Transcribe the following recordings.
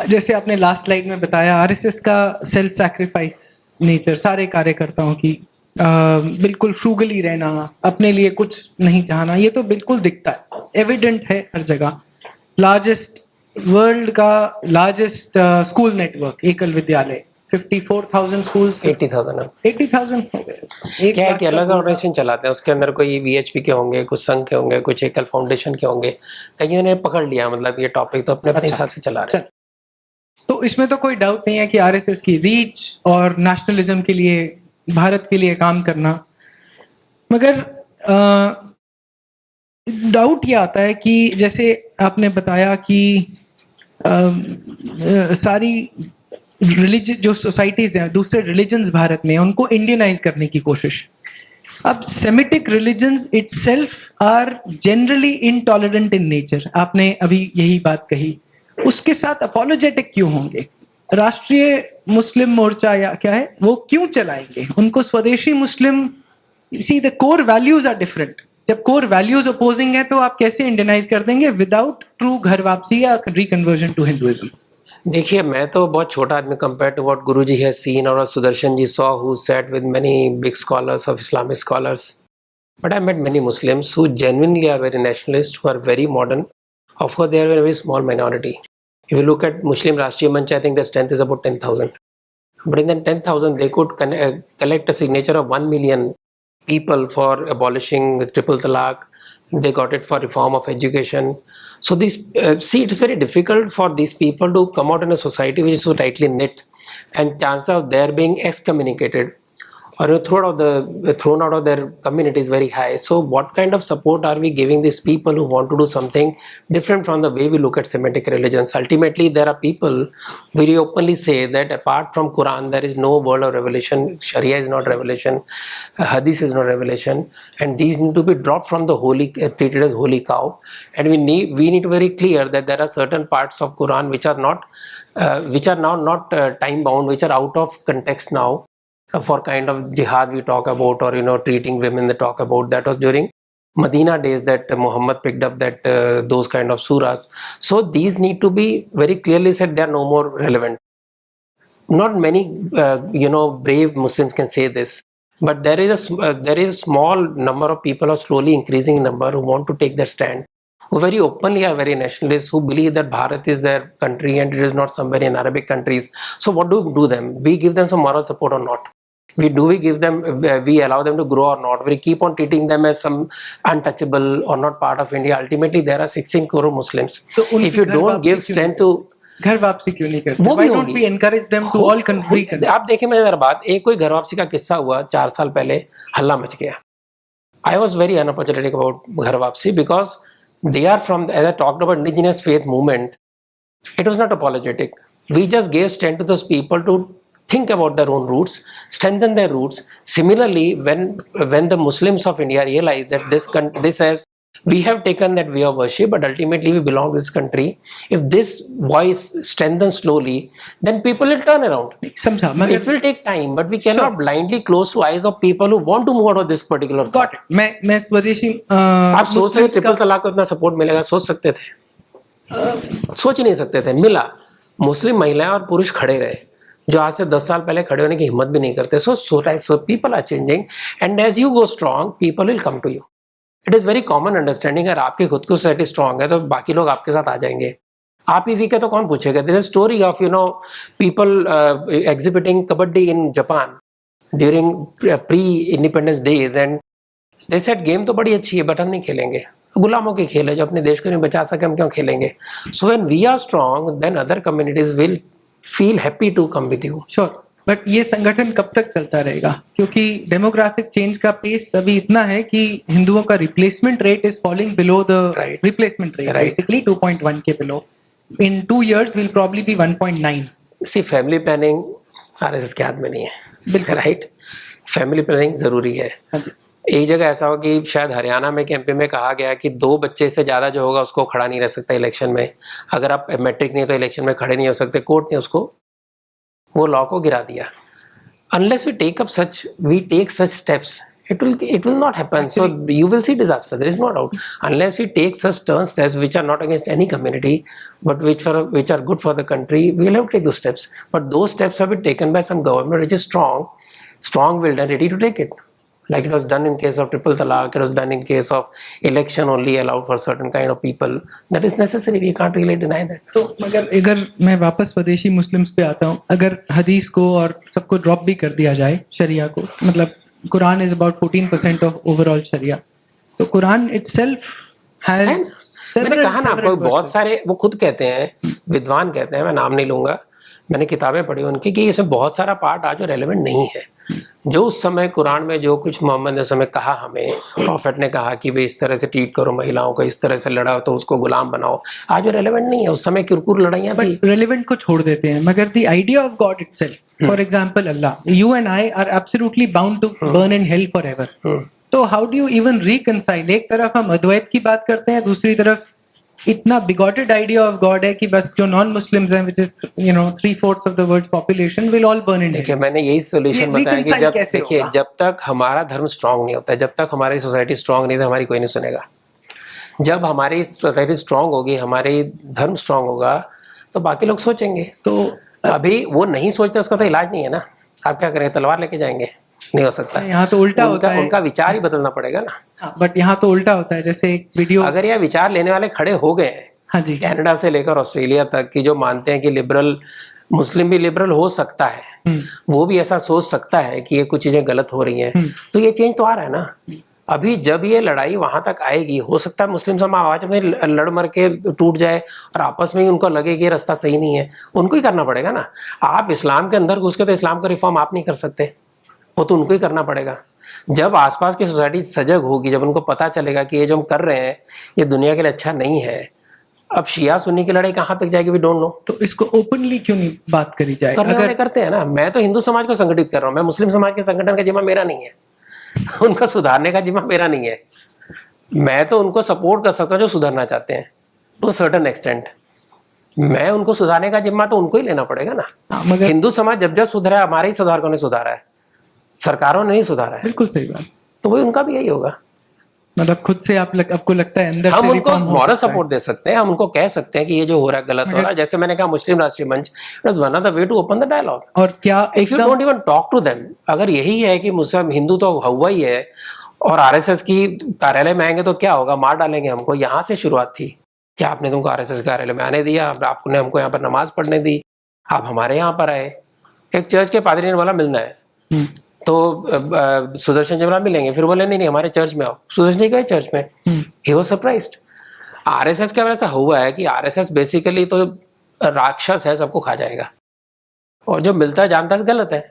जैसे आपने last slide में बताया आरएसएस का सेल्फ सैक्रिफाइस नेचर, सारे कार्यकर्ताओं की बिल्कुल फ्रूगली रहना, अपने लिए कुछ नहीं चाहना, ये तो बिल्कुल दिखता है, एविडेंट है हर जगह। लार्जेस्ट वर्ल्ड का लार्जेस्ट स्कूल नेटवर्क एकल विद्यालय, 54,000 स्कूल्स, 80,000 80,000 हो गए। क्या है कि अलग ऑर्गेनाइजेशन चलाते हैं, उसके अंदर कोई वीएचपी के होंगे, कुछ संघ के होंगे, कुछ एकल फाउंडेशन के होंगे, कईयों ने पकड़ लिया मतलब ये टॉपिक, तो अपने अपने हिसाब से चला रहे हैं। तो इसमें तो कोई डाउट नहीं है कि आरएसएस की रीच और नेशनलिज्म के लिए, भारत के लिए काम करना, मगर डाउट ये आता है कि जैसे आपने बताया कि सारी जो सोसाइटीज हैं, दूसरे रिलीजन्स भारत में, उनको इंडियनाइज करने की कोशिश। अब Semitic religions itself are generally intolerant in nature, आपने अभी यही बात कही, उसके साथ अपोलोजेटिक क्यों होंगे? राष्ट्रीय मुस्लिम मोर्चा या क्या है वो क्यों चलाएंगे? उनको स्वदेशी Muslim, see the core values are different. जब कोर वैल्यूज अपोजिंग है तो आप कैसे इंडियनाइज कर देंगे विदाउट ट्रू घर वापसी या रिकन्वर्जन टू हिंदुइज्म? देखिए, मैं तो बहुत छोटा आदमी compare to what Guruji has seen और Sudarshan ji saw, who sat with many big scholars of Islamic scholars. But I met many Muslims who genuinely are very nationalist, who are very modern. Of course, they are a very small minority. If you look at Muslim Rashtriya Manch, I think their strength is about 10,000. But in that 10,000, they could collect a signature of 1 million people for abolishing triple talaq. They got it for reform of education. So these see, it is very difficult for these people to come out in a society which is so tightly knit, and chances of their being excommunicated or thrown out of their community is very high. So what kind of support are we giving these people who want to do something different from the way we look at Semitic religions? Ultimately, there are people very openly say that apart from Quran, there is no world of revelation. Sharia is not revelation, Hadith is not revelation, and these need to be dropped from the holy, treated as holy cow. And we need to be very clear that there are certain parts of Quran which are now not time bound, which are out of context now. For kind of jihad we talk about, or treating women they talk about, that was during Medina days that Muhammad picked up that those kind of surahs. So these need to be very clearly said, they are no more relevant. Not many brave Muslims can say this, but there is a small number of people, are slowly increasing in number, who want to take their stand, who very openly are very nationalists, who believe that Bharat is their country and it is not somewhere in Arabic countries. So what do we do them? We give them some moral support or not? We allow them to grow or not? We keep on treating them as some untouchable or not part of India? Ultimately, there are 16 crore Muslims. So if you don't give strength to, घर वापसी क्यों नहीं करते? Why don't we encourage them to all reconnect? आप देखें, मैं मेरा बात, एक कोई घर वापसी का किस्सा हुआ 4 साल पहले, हल्ला मच गया. I was very unapologetic about घर वापसी because they are from, as I talked about indigenous faith movement, it was not apologetic. We just gave strength to those people to think about their own roots, strengthen their roots. Similarly, when the Muslims of India realize that this has, we have taken that way of worship, but ultimately we belong to this country. If this voice strengthens slowly, then people will turn around. It will take time, but we cannot blindly close to eyes of people who want to move out of this particular thought. मैं स्वदेशी, आप सोच सकते triple तलाक को इतना support मिलेगा? सोच सकते थे? सोच ही नहीं सकते थे. मिला. मुस्लिम महिलाएं और पुरुष खड़े रहे जो आज से 10 साल पहले खड़े होने की हिम्मत भी नहीं करते. So people are changing, and as you go strong, people will come to you. It is very common understanding. अगर आपकी खुद की सोसाइटी स्ट्रांग है तो बाकी लोग आपके साथ आ जाएंगे. आप ही वीक है तो कौन पूछेगा? There is a story of people exhibiting kabaddi in Japan during pre-independence days, and they said game तो बड़ी अच्छी है but हम नहीं खेलेंगे. गुलामों के खेल है, जो अपने देश को नहीं बचा सके हम क्यों खेलेंगे? So when we are strong, then other communities will feel happy to come with you. Sure. But ये संगठन कब तक चलता रहेगा? क्योंकि डेमोग्राफिक चेंज का पेस अभी इतना है कि हिंदुओं का replacement rate is falling below the replacement rate, basically 2.1 के below. In 2 years will probably be 1.9. See, family planning RSS के हाथ में नहीं है, राइट? फैमिली प्लानिंग जरूरी है. एक जगह ऐसा हो कि शायद हरियाणा में एमपी में कहा गया कि 2 बच्चे से ज्यादा जो होगा उसको खड़ा नहीं रह सकता इलेक्शन में. अगर आप मैट्रिक नहीं तो इलेक्शन में खड़े नहीं हो सकते. कोर्ट ने उसको, वो लॉ को गिरा दिया. Unless we take such steps, it will not happen. So you will see disaster. There is no doubt. Unless we take such turns as which are not against any community, but which are good for the country, we will have to take those steps. But those steps have been taken by some government which is strong-willed and ready to take it. Like it was done in case of triple talaq, it was done in case of election only allowed for certain kind of people. That is necessary. We can't really deny that. तो अगर मैं वापस स्वदेशी Muslims पे आता हूँ, अगर हदीस को और सबको ड्रॉप भी कर दिया जाए, शरिया को, मतलब Quran is about 14% of overall sharia, तो कुरान इटसेल्फ हैज मैंने कहा ना आपको, बहुत सारे वो खुद कहते हैं, विद्वान कहते हैं, मैं नाम नहीं लूंगा, मैंने किताबें पढ़ी उनकी, कि इसमें बहुत सारा पार्ट आज रेलेवेंट नहीं है। जो उस समय कुरान में जो कुछ मोहम्मद ने समय कहा, हमें प्रॉफिट ने कहा कि भाई इस तरह से ट्रीट करो महिलाओं को, इस तरह से लड़ाओ तो उसको गुलाम बनाओ, आज रेलेवेंट नहीं है। उस समय कुरकुर लड़ाइयाँ थी। रेलेवेंट को छोड़ देते हैं, मगर the idea of God itself, for example Allah, you and I are absolutely bound to burn in hell forever. तो how do you even reconcile? एक तरफ हम अद्वैत की बात करते हैं, दूसरी तरफ इतना बिगॉटेड आइडिया ऑफ गॉड है कि बस जो नॉन मुस्लिम्स हैं, which is 3/4 of the world population, will all burn in. देखिए, मैंने यही सोल्यूशन बताया कि जब तक हमारा धर्म स्ट्रांग नहीं होता है, जब तक हमारी सोसाइटी स्ट्रांग नहीं है, हमारी कोई नहीं सुनेगा। जब हमारी सोसाइटी स्ट्रांग होगी, हमारी धर्म स्ट्रांग होगा, तो बाकी लोग सोचेंगे। तो अभी वो नहीं सोचते, उसका तो इलाज नहीं है ना। आप क्या करें, तलवार लेके जाएंगे? नहीं हो सकता। यहाँ तो उल्टा होता है, उनका विचार ही बदलना पड़ेगा ना। बट यहाँ तो उल्टा होता है। जैसे एक वीडियो, अगर यह विचार लेने वाले खड़े हो गए, हाँ जी, कनाडा से लेकर ऑस्ट्रेलिया तक, कि जो मानते हैं कि लिबरल मुस्लिम भी लिबरल हो सकता है, वो भी ऐसा सोच सकता है कि ये कुछ चीजें गलत हो रही हैं, तो ये चेंज तो आ रहा है ना। अभी जब ये लड़ाई वहां तक आएगी, हो सकता है मुस्लिम समाज आवाज में लड़ मर के टूट जाए और आपस में ही उनको लगे कि ये रास्ता सही नहीं है, उनको ही करना पड़ेगा ना। आप इस्लाम के अंदर घुस के तो इस्लाम का रिफॉर्म आप नहीं कर सकते, वो तो उनको ही करना पड़ेगा। जब आसपास की सोसाइटी सजग होगी, जब उनको पता चलेगा कि ये जो हम कर रहे हैं ये दुनिया के लिए अच्छा नहीं है, अब शिया सुन्नी की लड़ाई कहाँ तक जाएगी, वी डोंट नो। तो इसको ओपनली क्यों नहीं बात करी जाए? करने वाले करते हैं ना। मैं तो हिंदू समाज को संगठित कर रहा हूँ, मैं मुस्लिम समाज के संगठन का जिम्मा मेरा नहीं है, उनका सुधारने का जिम्मा मेरा नहीं है। मैं तो उनको सपोर्ट कर सकता हूँ जो सुधरना चाहते हैं टू सर्टेन एक्सटेंट। मैं उनको सुधारने का जिम्मा तो उनको ही लेना पड़ेगा ना। मगर हिंदू समाज जब जब सुधरा है, हमारे ही सुधारकों ने सुधारा है, सरकारों ने नहीं सुधारा है। बिल्कुल सही बात। तो वही उनका भी यही होगा। मतलब खुद से आपको लगता है अंदर हम उनको मॉरल सपोर्ट दे सकते हैं, हम उनको कह सकते हैं कि ये जो हो रहा है गलत हो रहा है। जैसे मैंने कहा, Muslim Rashtriya Manch, it was one of the way to open the dialogue. और क्या if you don't even talk to them, अगर यही है कि मुस्लिम हिंदू तो हुआ ही है और आरएसएस की कार्यालय में आएंगे तो क्या होगा, मार डालेंगे हमको। यहाँ से शुरुआत थी। क्या आपने तुमको आरएसएस कार्यालय में आने दिया? आपने हमको यहाँ पर नमाज पढ़ने दी, आप हमारे यहाँ पर आए। एक चर्च के पादरी ने बोला मिलना है, तो सुदर्शन जी बोला मिलेंगे, फिर बोले नहीं हमारे चर्च में आओ। सुदर्शन जी गए चर्च में, ही वाज सरप्राइज्ड। आरएसएस का वैसा हुआ है कि आरएसएस बेसिकली तो राक्षस है, सबको खा जाएगा, और जो मिलता है जानता है गलत है।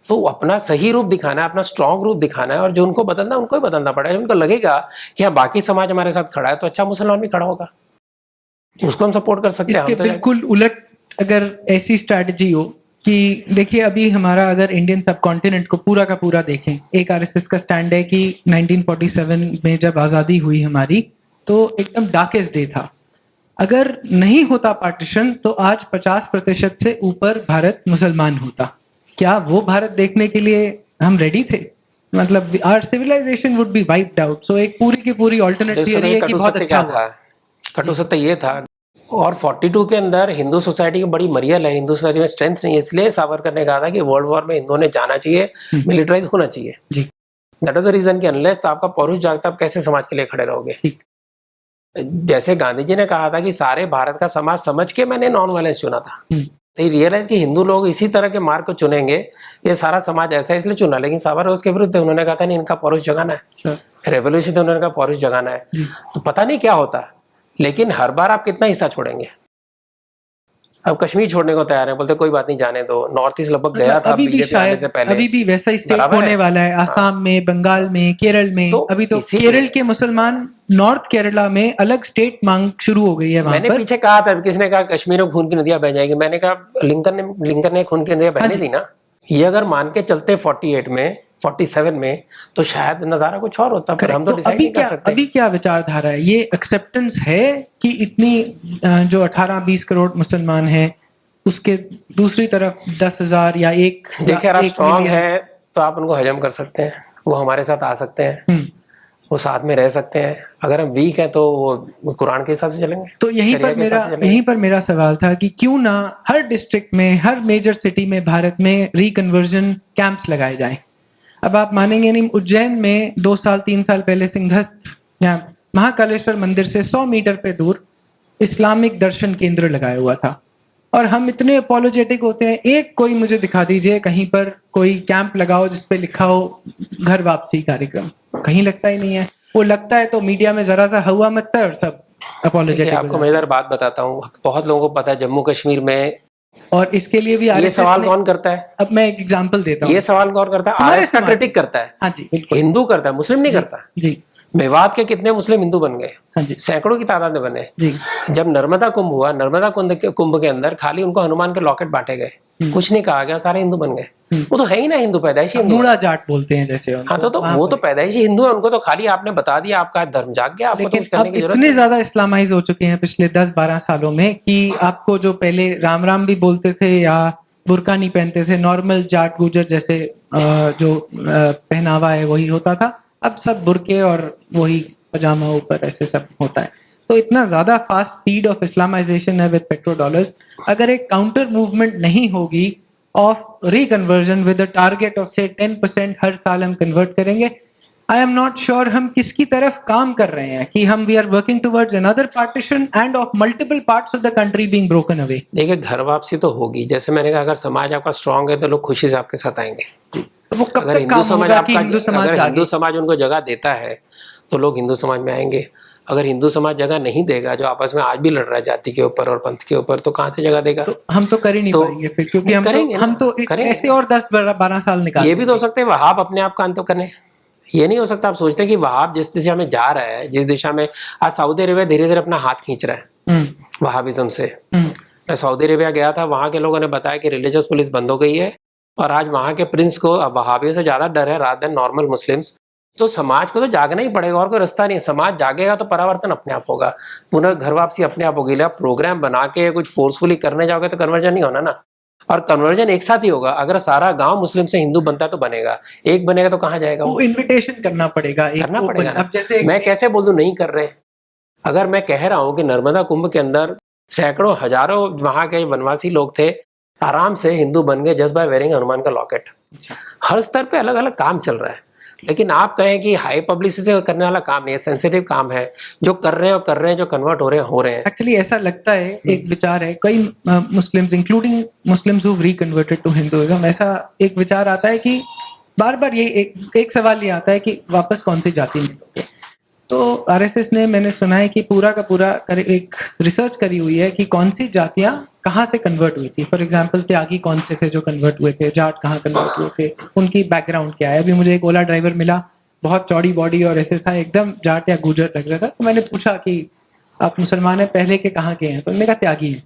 तो अपना सही रूप दिखाना है, अपना स्ट्रॉन्ग रूप दिखाना है, और जो उनको बदलना है उनको ही बदलना पड़ेगा। उनको लगेगा कि हाँ बाकी समाज हमारे साथ खड़ा है, तो अच्छा मुसलमान भी खड़ा होगा, उसको हम सपोर्ट कर सकते हैं। इसके बिल्कुल उलट अगर ऐसी स्ट्रैटेजी हो कि देखिए, अभी हमारा अगर इंडियन सब कॉन्टिनेंट को पूरा का पूरा देखें, एक आरएसएस का स्टैंड है कि 1947 में जब आज़ादी हुई हमारी, तो एकदम डार्केस्ट डे था। अगर नहीं होता पार्टीशन, तो आज 50% से ऊपर भारत मुसलमान होता। क्या वो भारत देखने के लिए हम रेडी थे? मतलब our civilisation would be wiped out. So एक पूरी की पूरी अल्टरनेट थियरी है कि बहुत अच्छा था। कटु सत्य ये था, और 42 के अंदर हिंदू सोसाइटी की बड़ी मरियल है, हिंदू सोसाइटी में स्ट्रेंथ नहीं है, इसलिए सावरकर ने कहा था कि वर्ल्ड वॉर में हिंदुओं ने जाना चाहिए, मिलिटराइज होना चाहिए। दैट इज द रीजन कि अनलेस तो आपका पौरुष जागता, आप कैसे समाज के लिए खड़े रहोगे। जैसे गांधी जी ने कहा था कि सारे भारत का समाज समझ के मैंने नॉन वायलेंस चुना था, तो रियलाइज कि हिंदू लोग इसी तरह के मार्ग को चुनेंगे, ये सारा समाज ऐसा इसलिए चुना। लेकिन सावरकर उसके विरुद्ध, उन्होंने कहा था नहीं, इनका पौरुष जगाना है, रेवोल्यूशन उन्होंने कहा पौरुष जगाना है। तो पता नहीं क्या होता, लेकिन हर बार आप कितना हिस्सा छोड़ेंगे। अब कश्मीर छोड़ने को तैयार है, बोलते कोई बात नहीं जाने दो। नॉर्थ ईस्ट लगभग गया था बीजेपी आने से पहले, अभी भी वैसा ही स्टेट होने वाला है, आसाम में, बंगाल में, केरल में। तो अभी तो केरल के मुसलमान नॉर्थ केरला में अलग स्टेट मांग शुरू हो गई है। मैंने पीछे कहा था, किसने कहा कश्मीर में खून की नदियां बह जाएगी, मैंने कहा लिंकन ने खून की नदियां बहने दी ना। ये अगर मान के चलते 48 में 47 में, तो शायद नजारा कुछ और होता, पर हम तो डिसाइड नहीं कर सकते। अभी क्या विचारधारा है? ये एक्सेप्टेंस है कि इतनी जो 18-20 करोड़ मुसलमान हैं, उसके दूसरी तरफ 10,000 या एक, देखिए आप स्ट्रॉन्ग है तो आप उनको हजम कर सकते हैं, वो हमारे साथ आ सकते हैं, वो साथ में रह सकते हैं। अगर हम वीक हैं तो वो कुरान के हिसाब से चलेंगे, तो शरिया के हिसाब से चलेंगे। यहीं पर मेरा सवाल था कि क्यों ना हर डिस्ट्रिक्ट में, हर मेजर सिटी में भारत में रिकन्वर्जन कैंप्स लगाए जाएं। अब आप मानेंगे नहीं, उज्जैन में 2 साल 3 साल पहले सिंहस्थ या महाकालेश्वर मंदिर से 100 मीटर पे दूर इस्लामिक दर्शन केंद्र लगाया हुआ था। और हम इतने अपोलोजेटिक होते हैं, एक कोई मुझे दिखा दीजिए कहीं पर कोई कैंप लगाओ जिसपे लिखा हो घर वापसी कार्यक्रम, कहीं लगता ही नहीं है। वो लगता है तो मीडिया में जरा सा हवा मचता है और सब अपोलोजेटिक। आपको मजेदार बात बताता हूँ, बहुत लोगों को पता है जम्मू कश्मीर में, और इसके लिए भी ये सवाल कौन करता है? अब मैं एक एग्जांपल देता हूँ। ये सवाल कौन करता है? आरएस का क्रिटिक करता है। हाँ जी, बिल्कुल। हिंदू करता है, मुस्लिम नहीं करता जी। मेवात के कितने मुस्लिम हिंदू बन गए? हाँ जी, सैकड़ों की तादाद में बने। जी। जब नर्मदा कुंभ हुआ, नर्मदा कुंभ के अंदर खाली उनको हनुमान के लॉकेट बांटे गए, कुछ नहीं कहा गया, सारे हिंदू बन गए। वो तो है ही ना हिंदू, पैदाइशी हिंदू। मूड़ा जाट बोलते हैं जैसे। हाँ तो वो तो पैदाइशी हिंदू है, उनको तो खाली आपने बता दिया, आपका धर्म जाग गया, आपको तो कुछ करने की जरूरत इतने ज्यादा इस्लामाइज हो चुके हैं पिछले 10-12 सालों में कि आपको जो पहले राम राम भी बोलते थे या बुर्का नहीं पहनते थे, नॉर्मल जाट गुजर जैसे जो पहनावा है वही होता था, अब सब बुर्के और वही पजामा ऊपर ऐसे सब होता है। तो इतना ज्यादा फास्ट स्पीड ऑफ इस्लामाइजेशन है विद पेट्रो डॉलर्स। अगर एक काउंटर मूवमेंट नहीं होगी of reconversion with a target of say 10% हर साल हम कन्वर्ट करेंगे, आई एम नॉट श्योर हम किसकी तरफ काम कर रहे हैं, कि हम we are working towards another partition and of multiple parts of the country being broken away. देखिए, घर वापसी तो होगी, जैसे मैंने कहा, अगर समाज आपका स्ट्रांग है तो लोग खुशी से आपके साथ आएंगे। तो वो कब अगर तक हिंदू काम समाज होगा कि आपका, अगर हिंदू समाज उनको जगह देता है तो लोग हिंदू समाज में आएंगे। अगर हिंदू समाज जगह नहीं देगा, जो आपस में आज भी लड़ रहा है जाति के ऊपर और पंथ के ऊपर, तो कहाँ से जगह देगा? तो हम तो कर ही नहीं पाएंगे फिर, क्योंकि हम तो ऐसे और 10-12 साल निकाल। ये भी तो हो सकता है वहाब अपने आप का अंत करें, ये नहीं हो सकता। आप सोचते हैं कि वहाब जिस दिशा में जा रहा है, जिस दिशा में आज सऊदी अरेबिया धीरे धीरे अपना हाथ खींच रहा है वहाबिज्म से। मैं सऊदी अरेबिया गया था, वहां के लोगों ने बताया कि रिलीजियस पुलिस बंद हो गई है और आज वहां के प्रिंस को वहाबियों से ज्यादा डर है रादर देन नॉर्मल मुस्लिम्स। तो समाज को तो जागना ही पड़ेगा, और कोई रास्ता नहीं। समाज जागेगा तो परावर्तन अपने आप होगा, पुनः घर वापसी अपने आप होगी। आप प्रोग्राम बना के कुछ फोर्सफुली करने जाओगे तो कन्वर्जन नहीं होना ना। और कन्वर्जन एक साथ ही होगा। अगर सारा गांव मुस्लिम से हिंदू बनता तो बनेगा, एक बनेगा तो कहाँ जाएगा? वो इनविटेशन करना पड़ेगा, करना पड़ेगा ना। अब जैसे मैं कैसे बोल दूं नहीं कर रहे? अगर मैं कह रहा हूं कि नर्मदा कुंभ के अंदर सैकड़ों हजारों वहां के वनवासी लोग थे, आराम से हिंदू बन गए जस्ट बाय वेयरिंग हनुमान का लॉकेट। हर स्तर पे अलग अलग काम चल रहा है। लेकिन आप कहें कि हाई पब्लिसिटी से करने वाला काम नहीं है, सेंसिटिव काम है। जो कर रहे हैं, जो कन्वर्ट हो रहे हैं। एक्चुअली ऐसा लगता है, एक विचार है कई Muslims including Muslims who reconverted to Hinduism, ऐसा एक विचार आता है कि बार बार ये एक सवाल ये आता है कि वापस कौन सी जाति में लोगे। तो आरएसएस ने, मैंने सुना है कि पूरा का पूरा एक रिसर्च करी हुई है कि कौन सी जातियां कहाँ से कन्वर्ट हुई थी। फॉर एग्जाम्पल त्यागी कौन से थे जो कन्वर्ट हुए थे, जाट कहाँ कन्वर्ट हुए थे, उनकी बैकग्राउंड क्या है। अभी मुझे एक ओला ड्राइवर मिला, बहुत चौड़ी बॉडी और ऐसे था, एकदम जाट या गुजर लग रहा था। तो मैंने पूछा कि आप मुसलमान हैं, पहले के कहाँ के हैं? तो उन्होंने कहा त्यागी हैं।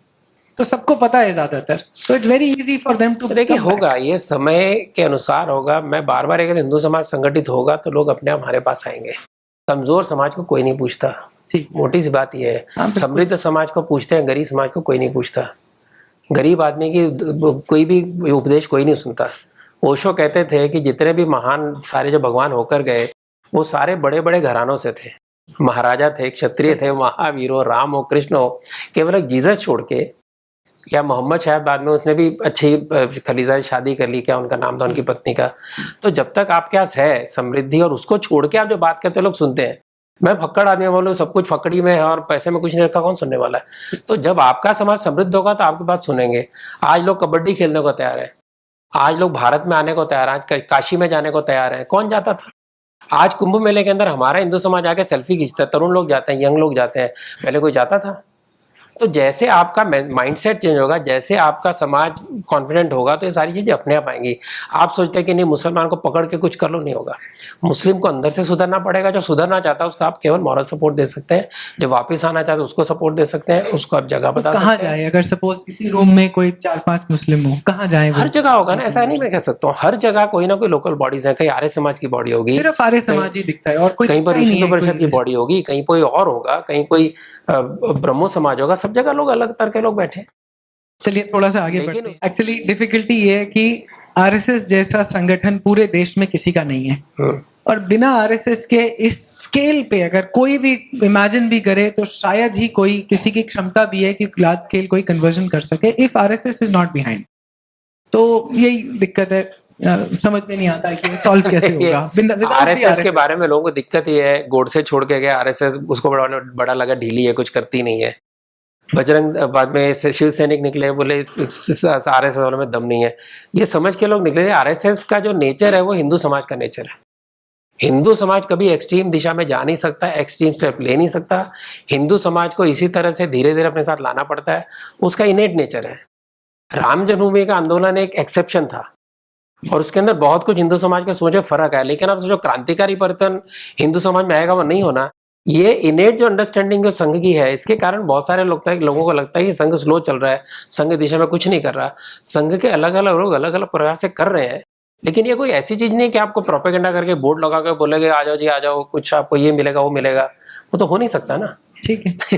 तो सबको पता है ज्यादातर, तो it's very easy for them to. देखिए, होगा ये समय के अनुसार होगा। मैं बार बार, अगर हिंदू समाज संगठित होगा तो लोग अपने आप हमारे पास आएंगे। कमजोर समाज को कोई नहीं पूछता, मोटी सी बात यह है। समृद्ध समाज को पूछते हैं, गरीब समाज को कोई नहीं पूछता। गरीब आदमी की कोई भी उपदेश कोई नहीं सुनता। ओशो कहते थे कि जितने भी महान सारे जो भगवान होकर गए वो सारे बड़े बड़े घरानों से थे, महाराजा थे, क्षत्रिय थे, महावीर हो, राम हो, कृष्ण हो। केवल एक जीसस छोड़ के, या मोहम्मद शायद बाद में उसने भी अच्छी खलीजा से शादी कर ली, क्या उनका नाम था उनकी पत्नी का। तो जब तक आपके पास है समृद्धि और उसको छोड़ के आप जो बात करते हैं लोग सुनते हैं। मैं फक्कड़ आदमी बोलूँ, सब कुछ फकड़ी में है और पैसे में कुछ नहीं रखा, कौन सुनने वाला है? तो जब आपका समाज समृद्ध होगा तो आपकी बात सुनेंगे। आज लोग कबड्डी खेलने को तैयार है, आज लोग भारत में आने को तैयार है, आज काशी में जाने को तैयार है। कौन जाता था? आज कुंभ मेले के अंदर हमारा हिंदू समाज आके सेल्फी खींचता है, तरुण लोग जाते हैं, यंग लोग जाते हैं, पहले कोई जाता था? तो जैसे आपका माइंडसेट चेंज होगा, जैसे आपका समाज कॉन्फिडेंट होगा, तो ये सारी चीजें अपने आप आएंगी। आप सोचते हैं कि नहीं मुसलमान को पकड़ के कुछ कर लो, नहीं होगा। मुस्लिम को अंदर से सुधरना पड़ेगा। जो सुधरना चाहता है उसको आप केवल मॉरल सपोर्ट दे सकते हैं, जो वापस आना चाहता है उसको सपोर्ट दे सकते हैं, उसको आप जगह बता सकते हैं। कहाँ जाए? अगर सपोज इसी रूम में कोई 4-5 मुस्लिम हो, कहाँ जाए? हर जगह होगा ना, ऐसा नहीं मैं कह सकता हूँ। हर जगह कोई ना कोई लोकल बॉडीज है। कहीं आर्य समाज की बॉडी होगी, सिर्फ आर्य समाज ही दिखता है, और कोई कहीं पर हिंदू परिषद की बॉडी होगी, कहीं कोई और होगा, कहीं कोई ब्रह्मो समाज होगा। सब जगह लोग अलग तरह के लोग बैठे। चलिए थोड़ा सा आगे बढ़ते हैं। एक्चुअली डिफिकल्टी ये है कि आरएसएस जैसा संगठन पूरे देश में किसी का नहीं है, और बिना आरएसएस के इस स्केल पे अगर कोई भी इमेजिन भी करे तो शायद ही कोई किसी की क्षमता भी है कि लार्ज स्केल कोई कन्वर्जन कर सके if RSS is not behind. तो यही दिक्कत है, समझ में नहीं आता है कि सॉल्व कैसे होगा। आरएसएस के बारे में लोगों को दिक्कत ये है, गोडसे छोड़ के गया आरएसएस, उसको बड़ा लगा ढीली है, कुछ करती नहीं है। बजरंग बाद में शिव सैनिक निकले, बोले आरएसएस वालों में दम नहीं है। ये समझ के लोग निकले आरएसएस का जो नेचर है वो हिंदू समाज का नेचर है। हिंदू समाज कभी एक्सट्रीम दिशा में जा नहीं सकता, एक्सट्रीम स्टेप ले नहीं सकता। हिंदू समाज को इसी तरह से धीरे धीरे अपने साथ लाना पड़ता है, उसका इनेट नेचर है। राम जन्मभूमि का आंदोलन एक एक्सेप्शन था और उसके अंदर बहुत कुछ हिंदू समाज के सोचे फर्क है, लेकिन अब जो क्रांतिकारी परिवर्तन हिंदू समाज में आएगा वो नहीं होना। ये इनेट जो अंडरस्टैंडिंग जो संघ की है, इसके कारण बहुत सारे लोगों को लगता है कि संघ स्लो चल रहा है, संघ दिशा में कुछ नहीं कर रहा। संघ के अलग अलग लोग अलग अलग प्रकार से कर रहे हैं, लेकिन ये कोई ऐसी चीज नहीं कि आपको प्रोपेगेंडा करके बोर्ड लगा के बोलेगे आ जाओ जी आ जाओ, कुछ आपको ये मिलेगा वो मिलेगा, वो तो हो नहीं सकता ना। ठीक है।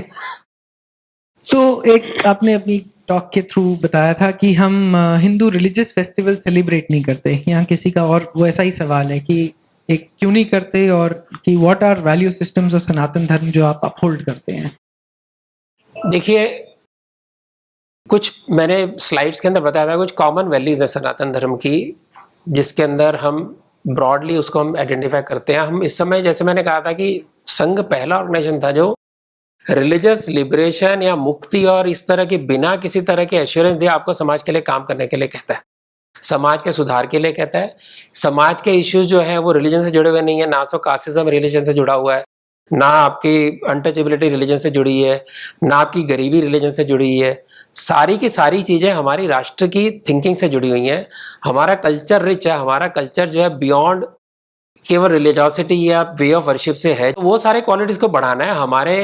तो एक आपने अपनी टॉक के थ्रू बताया था कि हम हिंदू रिलीजियस फेस्टिवल सेलिब्रेट नहीं करते, यहाँ किसी का और वो ऐसा ही सवाल है कि एक क्यों नहीं करते, और कि what are value systems of Sanatan Dharma जो आप अपहोल्ड करते हैं। देखिए, कुछ मैंने स्लाइड्स के अंदर बताया था, कुछ कॉमन वैल्यूज है सनातन धर्म की, जिसके अंदर हम ब्रॉडली उसको हम आइडेंटिफाई करते हैं। हम इस समय, जैसे मैंने कहा था कि संघ पहला ऑर्गेनाइजेशन था जो रिलीजियस लिबरेशन या मुक्ति और इस तरह के बिना किसी तरह के एश्योरेंस दिए आपको समाज के लिए काम करने के लिए कहता है, समाज के सुधार के लिए कहता है। समाज के इश्यूज जो है वो रिलीजन से जुड़े हुए नहीं है, ना तो कास्टिज्म रिलीजन से जुड़ा हुआ है, ना आपकी अनटचेबिलिटी रिलीजन से जुड़ी है, ना आपकी गरीबी रिलीजन से जुड़ी है। सारी की सारी चीजें हमारी राष्ट्र की थिंकिंग से जुड़ी हुई हैं। हमारा कल्चर रिच है, हमारा कल्चर जो है बियॉन्ड केवल रिलीजियोसिटी या वे ऑफ वर्शिप से है। तो वो सारे क्वालिटीज को बढ़ाना है, हमारे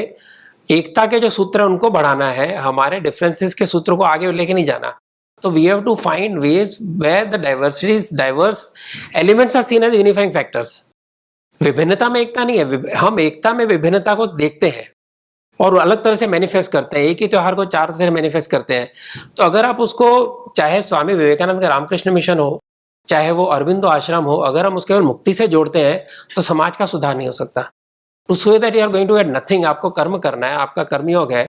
एकता के जो सूत्र है उनको बढ़ाना है, हमारे डिफरेंसेस के सूत्रों को आगे लेके नहीं जाना। तो we have to find ways where the diverse elements are seen as unifying factors. विभिन्नता में एकता नहीं है, हम एकता में विभिन्नता को देखते हैं और अलग तरह से मैनिफेस्ट करते हैं। एक ही त्योहार को चार तरह से मैनिफेस्ट करते हैं। तो अगर आप उसको, चाहे स्वामी विवेकानंद का रामकृष्ण मिशन हो, चाहे वो अरविंदो आश्रम हो, अगर हम उसके केवल मुक्ति से जोड़ते हैं तो समाज का सुधार नहीं हो सकता। To so that you are going to get nothing, आपको कर्म करना है, आपका कर्मयोग है,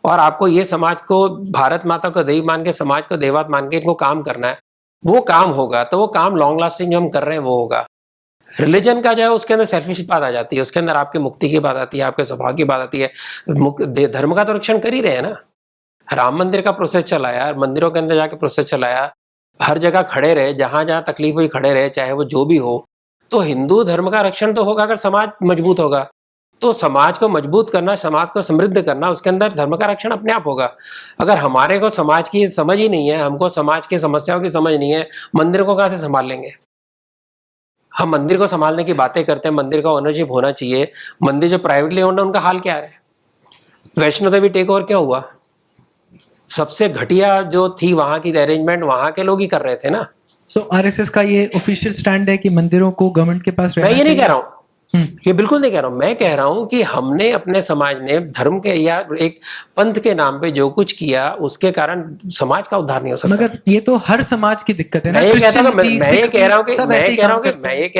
और आपको ये समाज को भारत माता को देवी मान के, समाज को देवत मान के इनको काम करना है, वो काम होगा। तो वो काम लॉन्ग लास्टिंग जो हम कर रहे हैं वो होगा। रिलीजन का जो है उसके अंदर सेल्फिश बात आ जाती है, उसके अंदर आपकी मुक्ति की बात आती है, आपके स्वभाव की बात आती है। धर्म का तो रक्षण कर ही रहे हैं ना। राम मंदिर का प्रोसेस चलाया, मंदिरों के अंदर जाके प्रोसेस चलाया, हर जगह खड़े रहे, जहां जहां तकलीफ हुई खड़े रहे, चाहे वो जो भी हो। तो हिंदू धर्म का रक्षण तो होगा अगर समाज मजबूत होगा। तो समाज को मजबूत करना, समाज को समृद्ध करना, उसके अंदर धर्म का रक्षण अपने आप होगा। अगर हमारे को समाज की समझ ही नहीं है, हमको समाज की समस्याओं की समझ नहीं है, मंदिर को कहाँ से संभाल लेंगे। हम मंदिर को संभालने की बातें करते हैं, मंदिर का ओनरशिप होना चाहिए। मंदिर जो प्राइवेटली ओन्ड है उनका हाल क्या है? वैष्णो देवी टेक ओवर क्यों हुआ? सबसे घटिया जो थी वहां की अरेंजमेंट वहां के लोग ही कर रहे थे ना। सो आरएसएस का ये ऑफिशियल स्टैंड है कि मंदिरों को गवर्नमेंट के पास रहना मैं ये नहीं चाहिए? कह रहा हूँ, ये बिल्कुल नहीं कह रहा हूं। मैं कह रहा हूं कि हमने अपने समाज ने धर्म के या एक पंथ के नाम पे जो कुछ किया उसके कारण समाज का उद्धार नहीं हो सकता। मगर ये तो हर समाज की दिक्कत है ना। मैं ये कह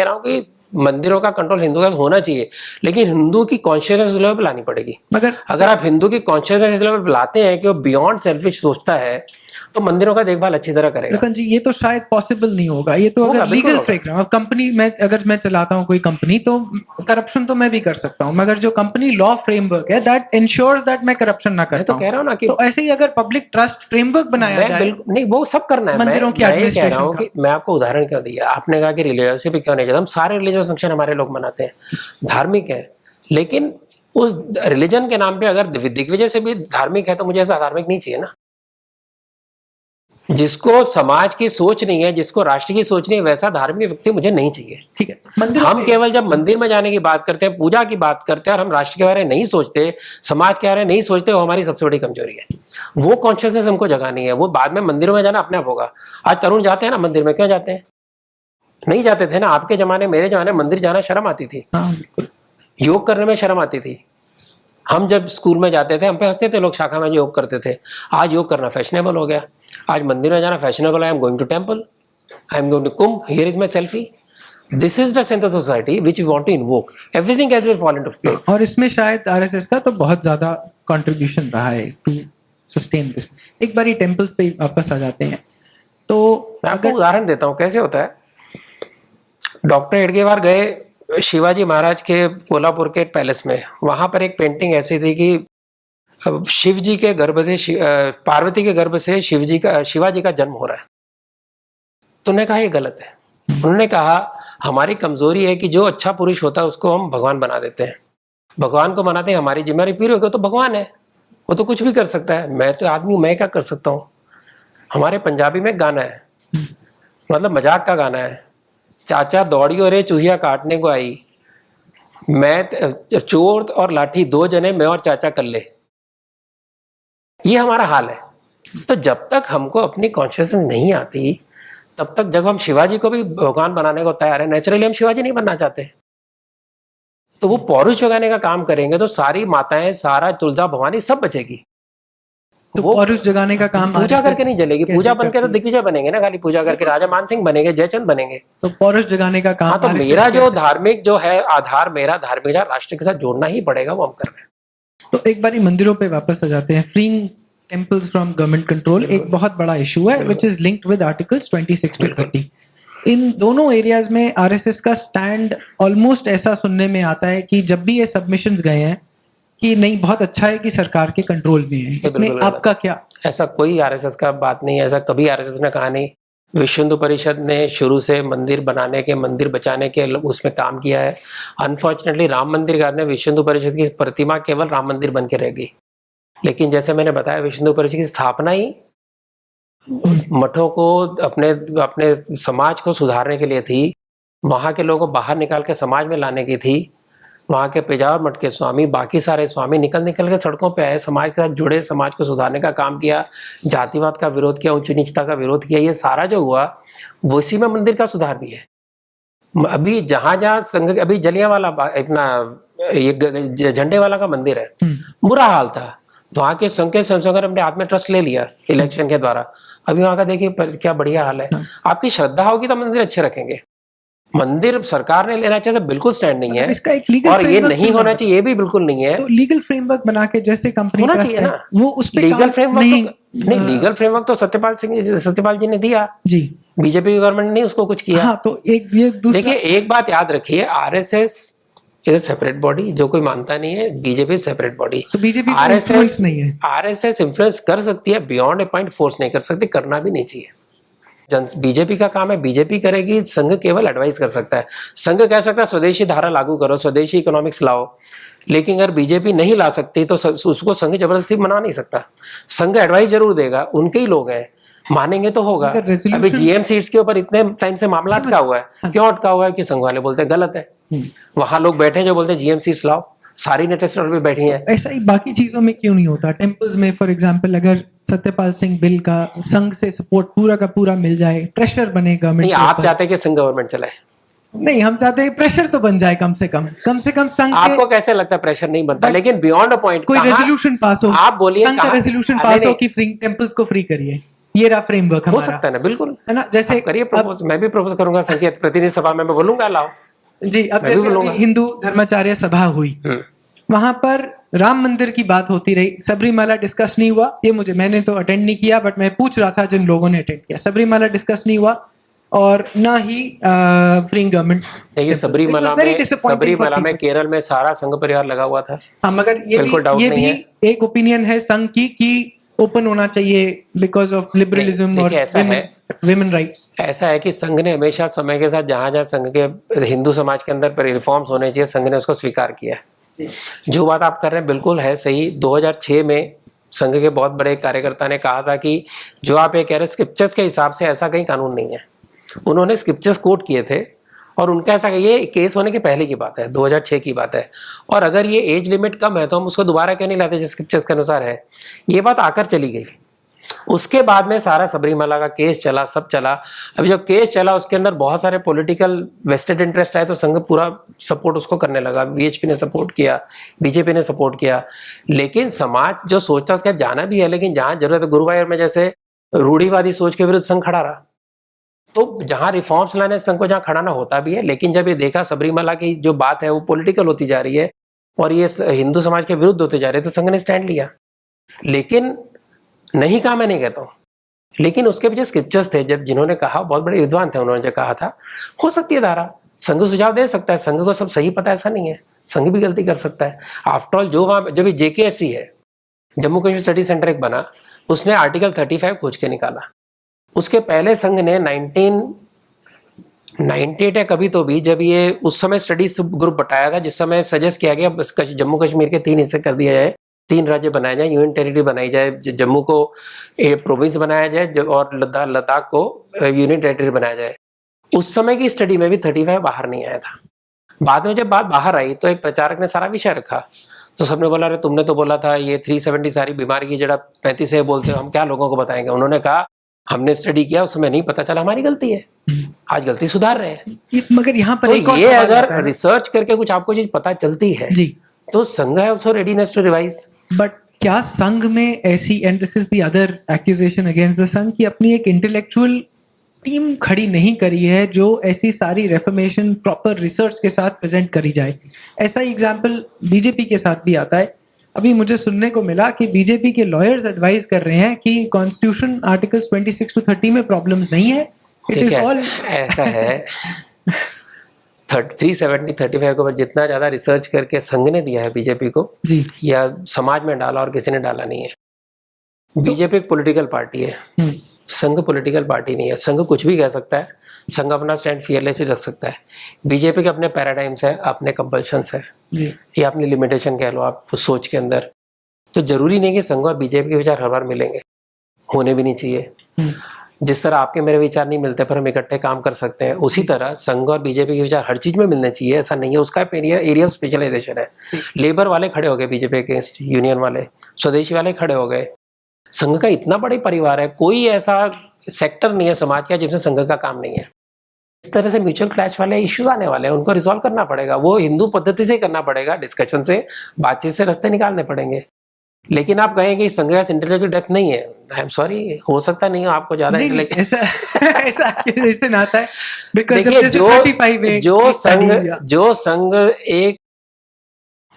रहा हूं कि मंदिरों का कंट्रोल हिंदू का होना चाहिए, लेकिन हिंदू की कॉन्शियसनेस लेवल पे लानी पड़ेगी। मगर अगर आप हिंदू की कॉन्शियसनेस लेवल पे लाते हैं कि वो बियॉन्ड सेल्फिश सोचता है, तो मंदिरों का देखभाल अच्छी तरह करेगा। लखन जी, ये तो शायद पॉसिबल नहीं होगा। ये तो अगर लीगल फ्रेमवर्क, अब कंपनी में अगर मैं चलाता हूँ कोई कंपनी, तो करप्शन तो मैं भी कर सकता हूँ, मगर जो कंपनी लॉ फ्रेमवर्क है दैट इंश्योर्स दैट मैं करप्शन ना करता हूँ। तो कह रहा हूँ ना कि तो ऐसे ही अगर पब्लिक ट्रस्ट फ्रेमवर्क बनाया जाए, नहीं वो सब करना है। मंदिरों की मैं कह रहा हूँ एडमिनिस्ट्रेशन कि मैं आपको उदाहरण क्यों दिया, आपने कहा कि रिलीजियस भी क्यों नहीं, हम सारे रिलीजियस फंक्शन हमारे लोग मनाते हैं, धार्मिक है, लेकिन उस रिलीजन के नाम पे अगर दिग्विजय से भी धार्मिक है तो मुझे ऐसा धार्मिक नहीं चाहिए ना। जिसको समाज की सोच नहीं है, जिसको राष्ट्र की सोच नहीं है, वैसा धार्मिक व्यक्ति मुझे नहीं चाहिए। ठीक है। हम केवल जब मंदिर में जाने की बात करते हैं, पूजा की बात करते हैं, और हम राष्ट्र के बारे में नहीं सोचते, समाज के बारे में नहीं सोचते, वो हमारी सबसे बड़ी कमजोरी है। वो कॉन्शियसनेस हमको जगानी है। वो बाद में मंदिरों में जाना अपने आप होगा। आज तरुण जाते हैं ना मंदिर में, क्यों जाते हैं? नहीं जाते थे ना। आपके जमाने, मेरे जमाने मंदिर जाना शर्म आती थी, योग करने में शर्म आती थी। हम जब स्कूल में जाते थे हम पे हंसते थे लोग, शाखा में योग करते थे। आज योग करना फैशनेबल हो गया, आज मंदिर में जाना फैशनेबल है। I am going to temple. I am going to Kumbh, here is my selfie. This is the sense of society which we want to invoke. Everything else will fall into place. और इसमें शायद RSS का तो बहुत ज्यादा contribution रहा है to sustain this. एक बार टेम्पल्स पे वापस आ जाते हैं तो मैं आपको उदाहरण देता हूँ कैसे होता है। डॉक्टर हेडगेवार गए शिवाजी महाराज के कोल्हापुर के पैलेस में, वहां पर एक पेंटिंग ऐसी थी कि शिव जी के गर्भ से पार्वती के गर्भ से शिवाजी का जन्म हो रहा है। तो उन्होंने कहा ये गलत है। उन्होंने कहा हमारी कमजोरी है कि जो अच्छा पुरुष होता है उसको हम भगवान बना देते हैं, भगवान को बनाते हैं। हमारी जिम्मेदारी पूरी होगी, तो भगवान है, वो तो कुछ भी कर सकता है, मैं तो आदमी, मैं क्या कर सकता हूँ। हमारे पंजाबी में गाना है, मतलब मजाक का गाना है, चाचा दौड़ियो रे चूहिया काटने को आई, मैं चोर और लाठी दो जने, मैं और चाचा कर ले। ये हमारा हाल है। तो जब तक हमको अपनी कॉन्शियसनेस नहीं आती तब तक, जब हम शिवाजी को भी भगवान बनाने को तैयार है, नेचुरली हम शिवाजी नहीं बनना चाहते, तो वो पौरुष जगाने का काम करेंगे तो सारी माताएं, सारा तुलजा भवानी सब बचेगी। तो वो पौरुष जगाने का काम पूजा करके नहीं चलेगी। पूजा बनके तो करती है? दिग्विजय बनेंगे ना, खाली पूजा करके राजा मानसिंह बनेंगे, जयचंद बनेंगे। तो पौरुष जगाने का काम हाँ, तो RSS मेरा जो कैसे? धार्मिक जो है आधार, मेरा धार्मिक राष्ट्र के साथ जोड़ना ही पड़ेगा, वो हम कर रहे हैं। तो एक बारी मंदिरों पे वापस आ जाते हैं। Freeing temples from government control एक बहुत बड़ा इशू है which is linked with articles 26 to 30। इन दोनों एरियाज में आरएसएस का स्टैंड ऑलमोस्ट ऐसा सुनने में आता है कि जब भी ये सबमिशंस गए हैं कि नहीं, बहुत अच्छा है कि सरकार के कंट्रोल में है। इसमें आपका क्या? ऐसा कोई आरएसएस का बात नहीं है, ऐसा कभी आरएसएस ने कहा नहीं। विश्व हिंदू परिषद ने शुरू से मंदिर बनाने के, मंदिर बचाने के उसमें काम किया है। अनफॉर्चुनेटली राम मंदिर के बाद में विश्व हिंदू परिषद की प्रतिमा केवल राम मंदिर बन के रह गई। लेकिन जैसे मैंने बताया, विश्व हिंदू परिषद की स्थापना ही मठों को, अपने समाज को सुधारने के लिए थी, वहाँ के लोगों को बाहर निकाल के समाज में लाने की थी। वहाँ के पेजावर मठ के स्वामी, बाकी सारे स्वामी निकल के सड़कों पे आए, समाज के साथ जुड़े, समाज को सुधारने का काम किया, जातिवाद का विरोध किया, उच्च नीचता का विरोध किया। ये सारा जो हुआ वो इसी में मंदिर का सुधार भी है। अभी जहाँ संघ, अभी जलियांवाला अपना ये झंडे वाला का मंदिर है, बुरा हाल था। वहाँ के संघ के स्वयंसेवकों ने अपने हाथ में ट्रस्ट ले लिया इलेक्शन के द्वारा। अभी वहाँ का देखिए क्या बढ़िया हाल है। आपकी श्रद्धा होगी तो मंदिर अच्छे रखेंगे। मंदिर सरकार ने लेना चाहिए, बिल्कुल स्टैंड नहीं है। इसका एक लीगल और ये नहीं होना चाहिए, ये भी बिल्कुल नहीं है। तो लीगल फ्रेमवर्क बना के, जैसे कंपनी होना चाहिए ना, वो उस पे लीगल फ्रेमवर्क नहीं, हाँ। लीगल फ्रेमवर्क तो सत्यपाल जी ने दिया जी, बीजेपी गवर्नमेंट ने उसको कुछ किया। हाँ, तो एक ये दूसरा, देखिए एक बात याद रखिए, आरएसएस इज सेपरेट बॉडी, जो कोई मानता नहीं है। BJP separate body, BJP RSS नहीं है। आरएसएस इन्फ्लुएंस कर सकती है, बियॉन्ड ए पॉइंट फोर्स नहीं कर सकती, करना भी नहीं चाहिए। बीजेपी का काम है, बीजेपी करेगी, संघ केवल एडवाइस कर सकता है। संघ कह सकता है स्वदेशी धारा लागू करो, स्वदेशी इकोनॉमिक्स लाओ, लेकिन अगर बीजेपी नहीं ला सकती तो उसको संघ जबरदस्ती मना नहीं सकता। संघ एडवाइस जरूर देगा, उनके ही लोग हैं, मानेंगे तो होगा। अभी जीएम सीट्स के ऊपर इतने टाइम से मामला अटका हुआ है, क्यों अटका हुआ है कि संघ वाले बोलते हैं गलत है। वहां लोग बैठे जो बोलते हैं जीएम सीट्स लाओ, सारी नेटेस्टर भी बैठी हैं। ऐसा ही बाकी चीजों में क्यों नहीं होता? टेम्पल्स में फॉर एग्जांपल, अगर सत्यपाल सिंह बिल का संघ से सपोर्ट पूरा का पूरा मिल जाए, प्रेशर बने गवर्नमेंट। नहीं, आप चाहते हैं कि संघ गवर्नमेंट चलाए? नहीं, हम चाहते हैं प्रेशर तो बन जाए, कम से कम संघ। आपको कैसे लगता है प्रेशर नहीं बनता? लेकिन बियॉन्ड अ पॉइंट कोई रेजोल्यूशन पास हो, आप बोलिए, संघ का रेजोल्यूशन पास हो कि फ्री टेम्पल्स को फ्री करिए, ये रहा फ्रेमवर्क हो हमारा। सकता है ना, बिल्कुल है ना, जैसे करिए प्रपोज, मैं भी प्रपोज करूंगा संकेत प्रतिनिधि सभा में, मैं बोलूंगा लाओ जी। अब जैसे अभी हिंदू धर्माचार्य सभा हुई, वहां पर राम मंदिर की बात होती रही, सबरीमाला डिस्कस नहीं हुआ। ये मैंने तो अटेंड नहीं किया, बट मैं पूछ रहा था जिन लोगों ने अटेंड किया, सबरीमाला डिस्कस नहीं हुआ और ना ही फ्री गवर्नमेंट। देखिए सबरीमाला में केरल में सारा संघ परिवार लगा हुआ था। हाँ, मगर ये भी एक ओपिनियन है संघ की कि ओपन होना चाहिए बिकॉज ऑफ लिबरलिज्म और विमेन राइट्स। ऐसा है कि संघ ने हमेशा समय के साथ जहां संघ के हिंदू समाज के अंदर रिफॉर्म्स होने चाहिए, संघ ने उसको स्वीकार किया है। जो बात आप कर रहे हैं बिल्कुल है सही। 2006 में संघ के बहुत बड़े कार्यकर्ता ने कहा था कि जो आप ये कह रहे हैं स्क्रिप्चर्स के हिसाब से ऐसा कहीं कानून नहीं है। उन्होंने स्क्रिप्चर्स कोट किए थे और उनका ऐसा, ये केस होने के पहले की बात है, 2006 की बात है। और अगर ये एज लिमिट कम है तो हम उसको दोबारा क्यों नहीं लाते जो स्क्रिप्चर्स के अनुसार है। ये बात आकर चली गई। उसके बाद में सारा सबरीमाला का केस चला, सब चला। अभी जो केस चला उसके अंदर बहुत सारे पॉलिटिकल वेस्टेड इंटरेस्ट आए तो संघ पूरा सपोर्ट उसको करने लगा। बीएचपी ने सपोर्ट किया, बीजेपी ने सपोर्ट किया, लेकिन समाज जो सोचता उसका जाना भी है, लेकिन जहां जरूरत है, गुरुवायूर में जैसे रूढ़िवादी सोच के विरुद्ध संघ खड़ा रहा। तो जहां रिफॉर्म्स लाने संघ को जहां खड़ा ना होता भी है, लेकिन जब ये देखा सबरीमाला की जो बात है वो पॉलिटिकल होती जा रही है और ये हिंदू समाज के विरुद्ध होते जा रहे हैं, तो संघ ने स्टैंड लिया। लेकिन नहीं कहा, मैं नहीं कहता हूँ, लेकिन उसके पीछे स्क्रिप्चर्स थे, जब जिन्होंने कहा बहुत बड़े विद्वान थे, उन्होंने जो कहा था हो सकती है धारा, संघ सुझाव दे सकता है, संघ को सब सही पता है ऐसा नहीं है, संघ भी गलती कर सकता है। आफ्टर ऑल जो वहां जब JKSC है, जम्मू कश्मीर स्टडी सेंटर एक बना, उसने आर्टिकल 35 खोज के निकाला। उसके पहले संघ ने 1998 या कभी तो भी, जब ये उस समय स्टडीज ग्रुप बताया था, जिस समय सजेस्ट किया गया जम्मू कश्मीर के 3 हिस्से कर दिया जाए, 3 राज्य बनाए जाए, यूनियन टेरिटरी बनाई जाए, जम्मू को प्रोविंस बनाया जाए और लद्दाख को यूनियन टेरिटरी बनाया जाए। उस समय की स्टडी में भी 35 बाहर नहीं आया था। बाद में जब बात बाहर आई तो एक प्रचारक ने सारा विषय रखा, तो सबने बोला अरे तुमने तो बोला था ये 370 सारी बीमारी की जड़ा 35 है बोलते हो, हम क्या लोगों को बताएंगे। उन्होंने कहा हमने स्टडी किया, उस समय नहीं पता चला, हमारी गलती है, आज गलती सुधार रहे हैं। मगर यहाँ पर तो एक और ये सवाल अगर आता है। रिसर्च करके कुछ आपको चीज पता चलती है जी, तो संघ है also readiness to revise. But क्या संघ में ऐसी, and this is the other accusation against the Sangh, कि अपनी एक इंटेलेक्चुअल टीम खड़ी नहीं करी है जो ऐसी सारी रेफर्मेशन प्रॉपर रिसर्च के साथ प्रेजेंट करी जाए। ऐसा एग्जाम्पल बीजेपी के साथ भी आता है। अभी मुझे सुनने को मिला कि बीजेपी के लॉयर्स एडवाइज कर रहे हैं कि कॉन्स्टिट्यूशन आर्टिकल्स 26 to 30 में प्रॉब्लम्स नहीं है, इट इज ऑल ऐसा है 370 35 के ऊपर जितना ज्यादा रिसर्च करके संघ ने दिया है बीजेपी को जी, या समाज में डाला और किसी ने डाला नहीं है। बीजेपी एक पॉलिटिकल पार्टी है, संघ पॉलिटिकल पार्टी नहीं है। संघ कुछ भी कह सकता है, संघ अपना स्टैंड फियरलेसली रख सकता है। बीजेपी के अपने पैराडाइम्स है, अपने कंपल्शंस है, या अपनी लिमिटेशन कह लो आप उस सोच के अंदर। तो जरूरी नहीं कि संघ और बीजेपी के विचार हर बार मिलेंगे, होने भी नहीं चाहिए। जिस तरह आपके मेरे विचार नहीं मिलते पर हम इकट्ठे काम कर सकते हैं, उसी तरह संघ और बीजेपी के विचार हर चीज में मिलने चाहिए, ऐसा नहीं है। उसका एरिया ऑफ स्पेशलाइजेशन है। लेबर वाले खड़े हो गए बीजेपी अगेंस्ट, यूनियन वाले, स्वदेशी वाले खड़े हो गए। संघ का इतना बड़ा परिवार है, कोई ऐसा सेक्टर नहीं है समाज का जिसमें संघ का काम नहीं है। इस तरह से म्यूचुअल क्लैश वाले इश्यूज आने वाले हैं, उनको रिजॉल्व करना पड़ेगा। वो हिंदू पद्धति से करना पड़ेगा, डिस्कशन से, बातचीत से रास्ते निकालने पड़ेंगे। लेकिन आप कहें कि संघ का इंटेलेक्चुअल डेप्थ नहीं है, आई एम सॉरी, हो सकता नहीं हो आपको ज्यादा इंटेलेक्चुअल ऐसा नाता है। देखिए जो संघ एक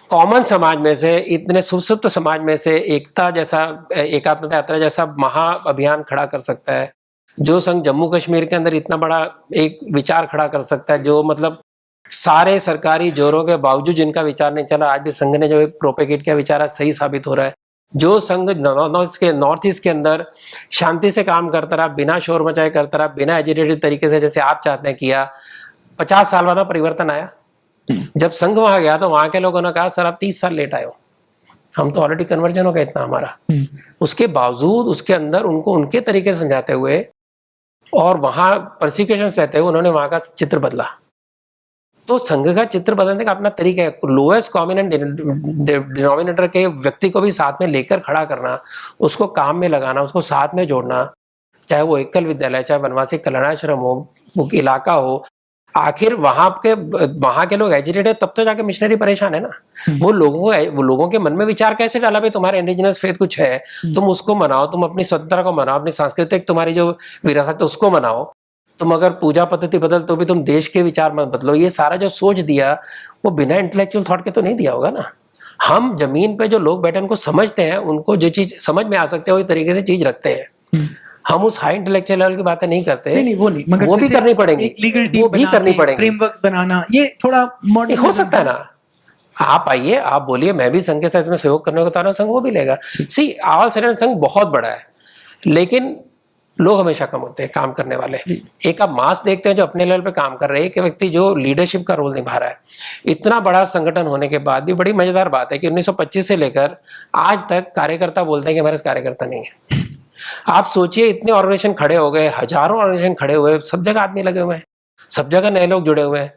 कॉमन समाज में से, इतने सुसुप्त समाज में से एकता जैसा, एकात्मता यात्रा जैसा महा अभियान खड़ा कर सकता है, जो संघ जम्मू कश्मीर के अंदर इतना बड़ा एक विचार खड़ा कर सकता है, जो मतलब सारे सरकारी जोरों के बावजूद जिनका विचार नहीं चला, आज भी संघ ने जो प्रोपेगेट किया विचार आज सही साबित हो रहा है। जो संघ नॉर्थ ईस्ट के अंदर शांति से काम करता रहा, बिना शोर मचाए करता रहा, बिना एजिटेटेड तरीके से, जैसे आप चाहते हैं किया, 50 साल बाद परिवर्तन आया। जब संघ वहां गया तो वहां के लोगों ने कहा सर आप 30 साल लेट आए हो, हम तो ऑलरेडी कन्वर्जन हो गया इतना हमारा। उसके बावजूद उसके अंदर उनको उनके तरीके से समझाते हुए और वहां परसिक्यूशन सहते हुए उन्होंने वहां का चित्र बदला। तो संघ का चित्र बदलने का अपना तरीका है। लोएस्ट कॉमन डिनोमिनेटर के व्यक्ति को भी साथ में लेकर खड़ा करना, उसको काम में लगाना, उसको साथ में जोड़ना, चाहे वो एकल विद्यालय, चाहे वनवासी कल्याणाश्रम हो, वो इलाका हो। आखिर वहां के लोग एजुकेटेड, तब तो जाके मिशनरी परेशान है ना। वो लोगों के मन में विचार कैसे डाला भाई तुम्हारे इंडिजिनस फेथ कुछ है, तुम उसको मनाओ, तुम अपनी स्वतंत्रता को मनाओ, अपनी सांस्कृतिक तुम्हारी जो विरासत है उसको मनाओ। तुम अगर पूजा पद्धति बदल तो भी तुम देश के विचार मत बदलो। ये सारा जो सोच दिया वो बिना इंटेलेक्चुअल थॉट के तो नहीं दिया होगा ना। हम जमीन पे जो लोग बैठे उनको समझते हैं, उनको जो चीज समझ में आ सकते हैं वही तरीके से चीज रखते हैं। हम उस हाई इंटेलेक्चुअल लेवल की बातें नहीं करते। नहीं, वो नहीं, मगर वो भी करनी पड़ेगी, वो भी करनी पड़ेगी। फ्रेमवर्क्स बनाना ये थोड़ा मॉडर्न हो सकता है ना। आप आइए, आप बोलिए मैं भी संघ के साथ इसमें सहयोग करने को तैयार हूं, संघ वो भी लेगा। सी ऑल सडन संघ बहुत बड़ा है, लेकिन लोग हमेशा कम होते हैं काम करने वाले। एक आप मास देखते हैं जो अपने लेवल पे काम कर रहे हैं, एक व्यक्ति जो लीडरशिप का रोल निभा रहा है। इतना बड़ा संगठन होने के बाद भी बड़ी मजेदार बात है कि 1925 से लेकर आज तक कार्यकर्ता बोलते हैं कि हमारे कार्यकर्ता नहीं है। आप सोचिए इतने ऑर्गेनाइजेशन खड़े हो गए, हजारों ऑर्गेनाइजेशन खड़े हुए, सब जगह आदमी लगे हुए हैं, सब जगह नए लोग जुड़े हुए हैं।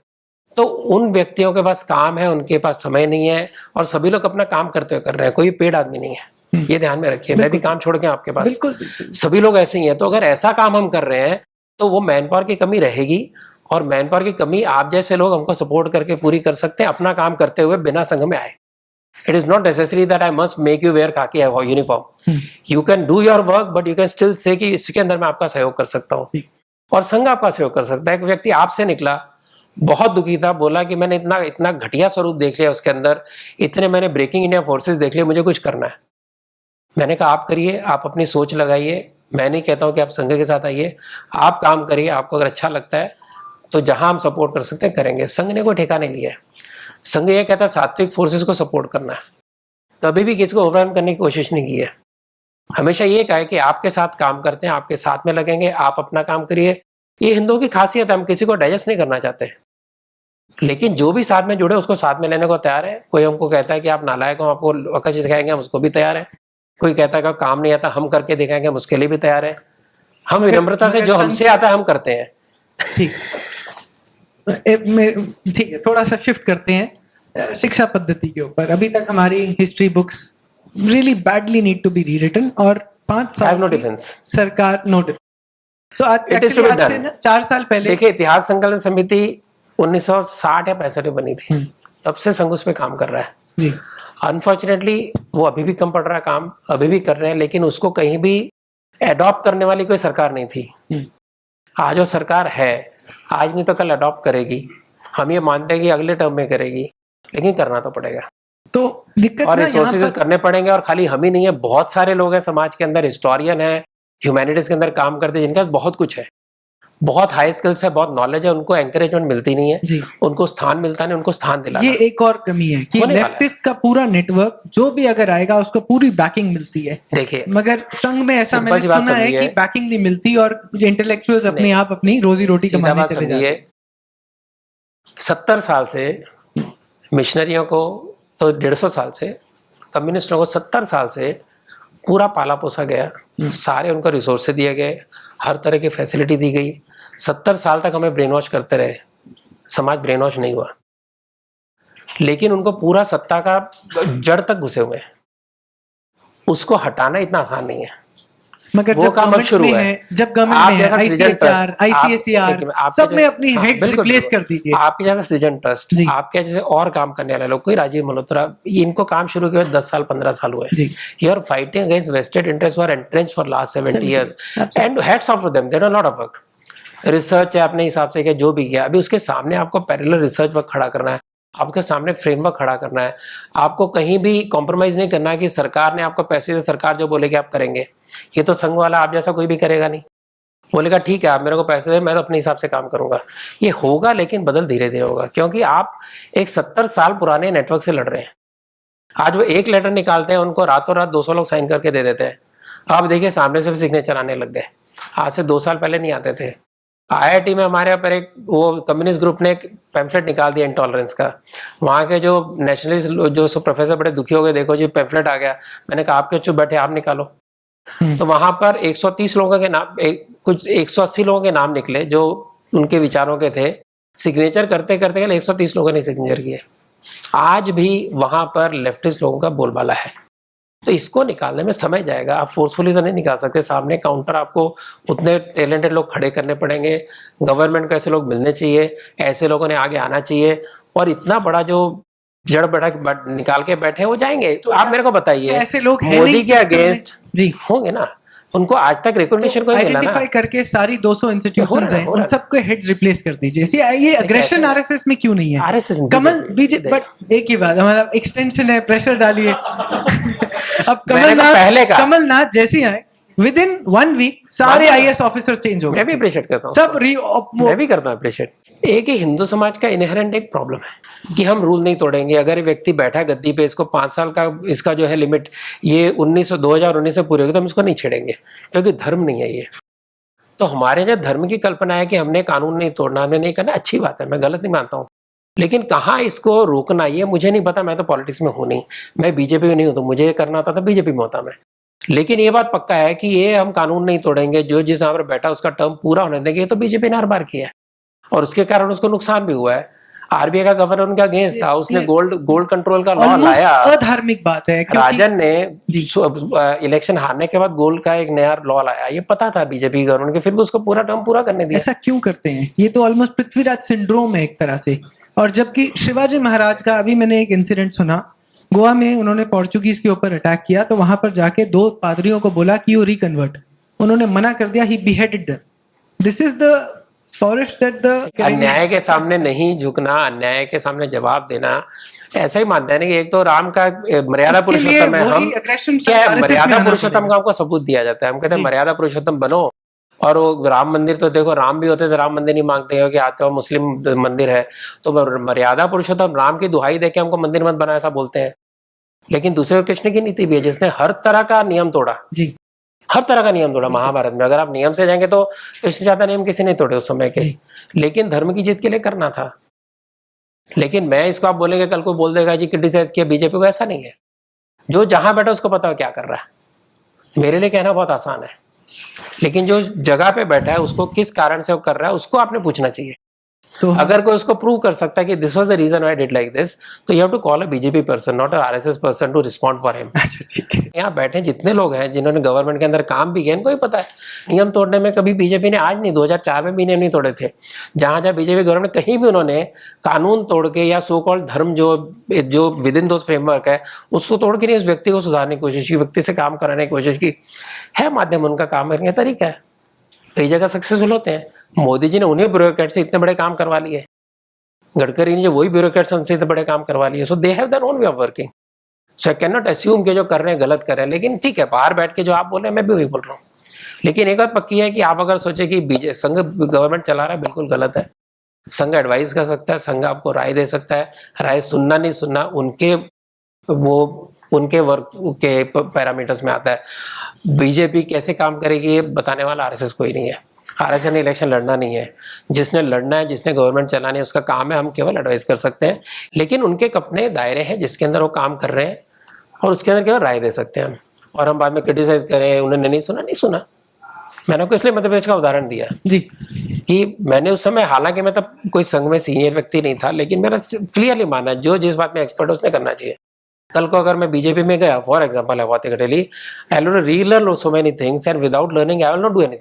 तो उन व्यक्तियों के पास काम है, उनके पास समय नहीं है, और सभी लोग अपना काम करते हुए कर रहे हैं, कोई पेड आदमी नहीं है। ये ध्यान में रखिए, मैं भी काम छोड़ के आपके पास, सभी लोग ऐसे ही हैं। तो अगर ऐसा काम हम कर रहे हैं तो वो मैन पावर की कमी रहेगी, और मैन पावर की कमी आप जैसे लोग हमको सपोर्ट करके पूरी कर सकते हैं, अपना काम करते हुए बिना संघ में आए। It is not necessary that I must make you wear khaki uniform. You can do your work, but you can still say कि इसके अंदर मैं आपका सहयोग कर सकता हूँ। और संघ आपका सहयोग कर सकता है। एक व्यक्ति आपसे निकला, बहुत दुखी था, बोला कि मैंने इतना इतना घटिया स्वरूप देख लिया उसके अंदर, इतने मैंने ब्रेकिंग इंडिया फोर्सेस देख लिए, मुझे कुछ करना है। मैंने कहा आप करिए, आप अपनी सोच लगाइए, मैं नहीं कहता हूँ कि आप संघ के साथ आइए, आप काम करिए, आपको अगर अच्छा लगता है तो जहां हम सपोर्ट कर सकते हैं करेंगे। संघ ने कोई ठेका नहीं लिया है। संघ ये कहता है सात्विक फोर्सेस को सपोर्ट करना है, कभी भी किसी को ओवरवेल्म करने की कोशिश नहीं की है। हमेशा ये कहा है कि आपके साथ काम करते हैं, आपके साथ में लगेंगे, आप अपना काम करिए। ये हिंदुओं की खासियत है, हम किसी को डाइजेस्ट नहीं करना चाहते, लेकिन जो भी साथ में जुड़े उसको साथ में लेने को तैयार है। कोई हमको कहता है कि आप नालायक हो, आपको अकश दिखाएंगे, हम उसको भी तैयार है। कोई कहता है कि काम नहीं आता, हम करके दिखाएंगे, हम उसके लिए भी तैयार है। हम विनम्रता से जो हमसे आता है हम करते हैं। ठीक ठीक है, थोड़ा सा शिफ्ट करते हैं शिक्षा पद्धति के ऊपर। अभी तक हमारी history books really badly need to be rewritten, और 5 साल नो डिफेंस सरकार नो डिफेंस। सो आज It is to be आज से done. ना 4 साल पहले देखिए, इतिहास संकलन समिति 1960 या 65 में बनी थी, तब से संघ उस पे काम कर रहा है जी। अनफॉर्चुनेटली वो अभी भी कम पड़ रहा है काम, अभी भी कर रहे हैं, लेकिन उसको कहीं भी एडॉप्ट करने वाली कोई सरकार नहीं थी। आज वो सरकार है, आज नहीं तो कल अडॉप्ट करेगी। हम ये मानते हैं कि अगले टर्म में करेगी, लेकिन करना तो पड़ेगा। तो दिक्कत और ना रिसोर्सेज यहाँ पर करने पड़ेंगे, और खाली हम ही नहीं है, बहुत सारे लोग हैं समाज के अंदर, हिस्टोरियन है, ह्यूमैनिटीज के अंदर काम करते हैं, जिनके पास बहुत कुछ है, बहुत हाई स्किल्स है, बहुत नॉलेज है, उनको एंकरेजमेंट मिलती नहीं है, जी। उनको स्थान मिलता नहीं, उनको स्थान दिलाना। ये एक और कमी है कि होने वाला है। लेफ्टिस्ट का पूरा नेटवर्क जो भी अगर आएगा उसको पूरी बैकिंग मिलती है, देखिए मगर संघ में ऐसा सिंपल मैंने सी बात सुना है समझिए। कि बैकिंग नहीं मिलती और इंटेलेक्चुअल्स अपने नहीं। आप अपनी रोजी रोटी सीधा कमाने बात चले जाते हैं। समझिए, 70 साल से मिशनरियों को, तो 150 साल से कम्युनिस्टों को 70 साल से पूरा पाला पोसा गया, सारे उनको रिसोर्सेज दिए गए, हर तरह की फैसिलिटी दी गई। 70 साल तक हमें ब्रेन वॉश करते रहे, समाज ब्रेन वॉश नहीं हुआ, लेकिन उनको पूरा सत्ता का जड़ तक घुसे हुए हैं। उसको हटाना इतना आसान नहीं है, मगर वो जब काम अब गवर्नमेंट शुरू में है। है, जब आप गवर्नमेंट में है, जैसा सृजन आईसीएचआर, ट्रस्ट, आईसीएसईआर, सब में अपनी हेड्स रिप्लेस कर दीजिए। आपके जैसा सृजन ट्रस्ट, जी। आपके जैसे और काम करने वाले लोग, कोई राजीव मल्होत्रा, इनको काम शुरू किए 10 साल 15 साल हुए। जी। You are fighting against vested interest for entrench for last 70 years and hats off to them, they do lot of work. Research है अपने हिसाब से किया, जो भी किया, अभी उसके सामने आपको पैरेलल रिसर्च वर्क खड़ा करना है, आपके सामने फ्रेमवर्क खड़ा करना है, आपको कहीं भी कॉम्प्रोमाइज नहीं करना है कि सरकार ने आपको पैसे से, सरकार जो बोलेगी आप करेंगे। ये तो संघ वाला आप जैसा कोई भी करेगा नहीं, बोलेगा ठीक है आप मेरे को पैसे दे, मैं तो अपने हिसाब से काम करूंगा। ये होगा, लेकिन बदल धीरे धीरे होगा, क्योंकि आप एक 70 साल पुराने नेटवर्क से लड़ रहे हैं। आज वो एक लेटर निकालते हैं, उनको रातों रात 200 लोग साइन करके दे देते हैं। आप देखिए सामने से भी सिग्नेचर आने लग गए, आज से 2 साल पहले नहीं आते थे। IIT में हमारे यहाँ पर एक वो कम्युनिस्ट ग्रुप ने एक पैम्फलेट निकाल दिया इंटॉलरेंस का, वहाँ के जो नेशनलिस्ट जो सब प्रोफेसर बड़े दुखी हो गए, देखो जी पैम्फलेट आ गया। मैंने कहा आप क्यों चुप बैठे, आप निकालो। तो वहाँ पर 130 लोगों के नाम, कुछ 180 लोगों के नाम निकले जो उनके विचारों के थे। सिग्नेचर करते करते 130 लोगों ने सिग्नेचर किए। आज भी वहाँ पर लेफ्टिस्ट लोगों का बोलबाला है, तो इसको निकालने में समय जाएगा। आप फोर्सफुली तो नहीं निकाल सकते, सामने काउंटर आपको उतने टैलेंटेड लोग खड़े करने पड़ेंगे, गवर्नमेंट को ऐसे लोग मिलने चाहिए, ऐसे लोगों ने आगे आना चाहिए, और इतना बड़ा जो जड़ बड़ा निकाल के बैठे हैं वो जाएंगे। तो आप मेरे को बताइए, ऐसे लोग हैं मोदी नहीं के system में। अगेंस्ट जी होंगे ना, उनको आज तक रिकॉग्निशन कोई मिला ना। आइडेंटिफाई करके सारी 200 इंस्टीट्यूशंस हैं, हो उन रहा है। सबको हेड्स रिप्लेस कर दीजिए। ये अग्रेशन आरएसएस में क्यों नहीं है? आरएसएस कमल बीजेपी, बट एक ही बात, हमारा एक्सटेंशन है, प्रेशर डालिए। अब पहले का कमलनाथ जैसे आए, विद इन 1 वीक सारे IAS ऑफिसर्स चेंज हो गए। मैं भी अप्रिशिएट करता हूँ, सब मैं भी करता हूँ अप्रिशिएट। एक ही हिंदू समाज का इनहेरेंट एक प्रॉब्लम है कि हम रूल नहीं तोड़ेंगे। अगर ये व्यक्ति बैठा गद्दी पे, इसको 5 साल का इसका जो है लिमिट, ये 2019 से पूरे होगी, तो हम इसको नहीं छेड़ेंगे, क्योंकि धर्म नहीं है ये। तो हमारे जो धर्म की कल्पना है कि हमने कानून नहीं तोड़ना, हमने नहीं करना, अच्छी बात है, मैं गलत नहीं मानता हूँ, लेकिन कहाँ इसको रोकना ये मुझे नहीं पता। मैं तो पॉलिटिक्स में हूँ नहीं, मैं बीजेपी में नहीं हूँ, तो मुझे ये करना होता तो बीजेपी में होता मैं। लेकिन ये बात पक्का है कि ये हम कानून नहीं तोड़ेंगे, जो जिस यहाँ पर बैठा उसका टर्म पूरा होने देंगे। ये तो बीजेपी ने हर बार किया है, और उसके कारण उसको नुकसान भी हुआ है। RBI का गवर्नर उनका अगेंस्ट था, उसने गोल्ड कंट्रोल का लॉ लाया। अधार्मिक बात है, राजन ने इलेक्शन हारने के बाद गोल्ड का एक नया लॉ लाया, ये पता था बीजेपी गवर्नमेंट के, फिर भी उसको पूरा टर्म पूरा करने दिया। ऐसा क्यों करते हैं? ये तो ऑलमोस्ट पृथ्वीराज सिंड्रोम है एक तरह से। और जबकि शिवाजी महाराज का, अभी मैंने एक इंसिडेंट सुना, गोवा में उन्होंने पोर्चुगीज के ऊपर अटैक किया, तो वहां पर जाके 2 पादरियों को बोला कि यू रिकन्वर्ट, उन्होंने मना कर दिया, he beheaded them. This is the forest that the अन्याय के सामने नहीं झुकना, अन्याय के सामने जवाब देना, ऐसा ही मानते हैं ना कि एक तो राम का मर्यादा पुरुषोत्तम है, हम क्या है, मर्यादा पुरुषोत्तम का हमको सबूत दिया जाता है, हम कहते हैं मर्यादा पुरुषोत्तम बनो। और वो राम मंदिर तो देखो, राम भी होते तो राम मंदिर नहीं मांगते हो कि आते हो मुस्लिम मंदिर है, तो मर्यादा पुरुषोत्तम राम की दुहाई देके हमको मंदिर मत बना, ऐसा बोलते हैं। लेकिन दूसरे कृष्ण की नीति भी है जिसने हर तरह का नियम तोड़ा, हर तरह का नियम तोड़ा महाभारत में। अगर आप नियम से जाएंगे तो कृष्ण ज्यादा नियम किसी ने तोड़े उस समय के, लेकिन धर्म की जीत के लिए करना था। लेकिन मैं इसको आप बोलेंगे, कल को बोल देगा जी क्रिटिसाइज किया बीजेपी को, ऐसा नहीं है। जो जहां बैठा उसको पता हो क्या कर रहा है। मेरे लिए कहना बहुत आसान है, लेकिन जो जगह पे बैठा है उसको किस कारण से वो कर रहा है उसको आपने पूछना चाहिए। तो अगर कोई उसको प्रूव कर सकता है कि this was the reason why I did like this, तो you have to call a BJP person, not a RSS person to respond for him. यहाँ बैठे जितने लोग हैं जिन्होंने गवर्नमेंट के अंदर काम भी किया, इनको ही पता है नियम तोड़ने में कभी बीजेपी ने, आज नहीं 2004 में भी नियम नहीं तोड़े थे। जहां जहां बीजेपी गवर्नमेंट कहीं भी उन्होंने कानून तोड़ के या सो कॉल्ड धर्म जो विद इन दोस फ्रेमवर्क है उसको तोड़ के नहीं उस व्यक्ति को सुधारने की कोशिश की, व्यक्ति से काम कराने की कोशिश की, है माध्यम उनका काम करने का तरीका है। कई जगह सक्सेसफुल होते हैं। मोदी जी ने उन्हें ब्यूरोक्रेट से इतने बड़े काम करवा लिए, गडकरी ने जो वही ब्यूरोक्रेट से उनसे इतने बड़े काम करवा लिए। So they have their own way of working. So I can not assume कि जो कर रहे हैं गलत कर रहे हैं। लेकिन ठीक है, बाहर बैठ के जो आप बोल रहे हैं मैं भी वही बोल रहा हूँ। लेकिन एक बात पक्की है कि आप अगर सोचे कि संघ गवर्नमेंट चला रहा है, बिल्कुल गलत है। संघ एडवाइस कर सकता है, संघ आपको राय दे सकता है, राय सुनना नहीं सुनना उनके वर्क के पैरामीटर्स में आता है। बीजेपी कैसे काम करेगी ये बताने वाला आरएसएस कोई नहीं है। आरएसएस ने इलेक्शन लड़ना नहीं है, जिसने लड़ना है, जिसने गवर्नमेंट चलानी है उसका काम है, हम केवल एडवाइस कर सकते हैं। लेकिन उनके अपने दायरे हैं जिसके अंदर वो काम कर रहे हैं और उसके अंदर केवल राय दे सकते हैं हम। और हम बाद में क्रिटिसाइज करें उन्होंने नहीं सुना। मैंने आपको इसलिए मध्य प्रदेश का उदाहरण दिया जी कि मैंने उस समय, हालांकि मैं तब कोई संघ में सीनियर व्यक्ति नहीं था, लेकिन मेरा क्लियरली मानना है जो जिस बात में एक्सपर्ट है उसने करना चाहिए। कल को अगर मैं बीजेपी में गया, for example I will relearn so many things and without learning I will not do anything.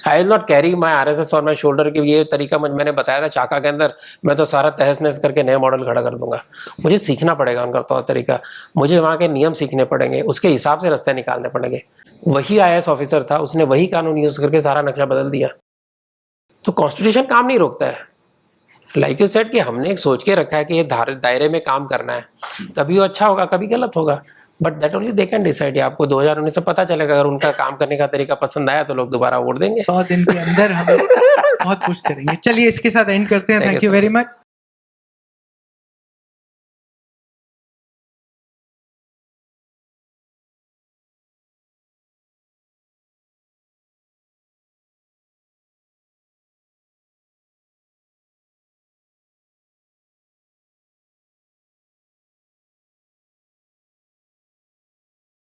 I will not carry my RSS on my shoulder कि ये तरीका मैंने बताया था चाका के अंदर, मैं तो सारा तहस नहस करके नया मॉडल खड़ा कर दूंगा। मुझे सीखना पड़ेगा उनका तौर तरीका, मुझे वहाँ के नियम सीखने पड़ेंगे, उसके हिसाब से रास्ते निकालने पड़ेंगे। वही आईएएस ऑफिसर था, उसने वही कानून यूज करके सारा नक्शा बदल दिया। तो कॉन्स्टिट्यूशन काम नहीं रोकता है। लाइक यू सेड कि हमने एक सोच के रखा है कि ये दायरे में काम करना है, कभी वो अच्छा होगा कभी गलत होगा, but that only they can decide. आपको 2019 से पता चलेगा, अगर उनका काम करने का तरीका पसंद आया तो लोग दोबारा वोट देंगे। 100 दिन के अंदर हम बहुत कुछ करेंगे। चलिए इसके साथ एंड करते हैं। Thank you very much.